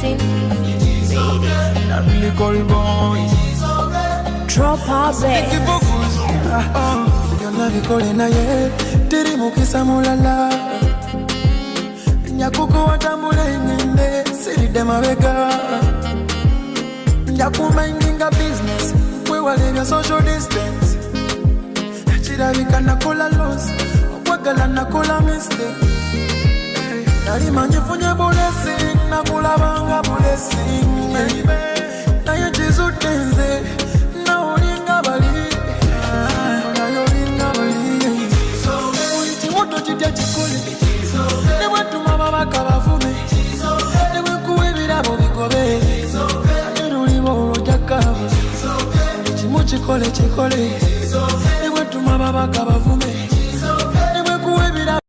blessing, baby. That really call boy. Drop our bed. You're not calling na ye. Tiri mukisa mulala. Nyakuko watamule nginde. Siri demavega. Nyakumindinga business. We wale vya social distance. Chiravika nakola loss. Wagala nakola mistake. Nari manjifunye blessing. Nakula banga blessing. Na ye jizu tenze. Na ulinga bali. Na yolinga bali. Uiti moto chitia chikuli. Ne watu mababa kabafume. Ne wekuwe birabo bikobe. Chikole chikole, ewe tuma baba kaba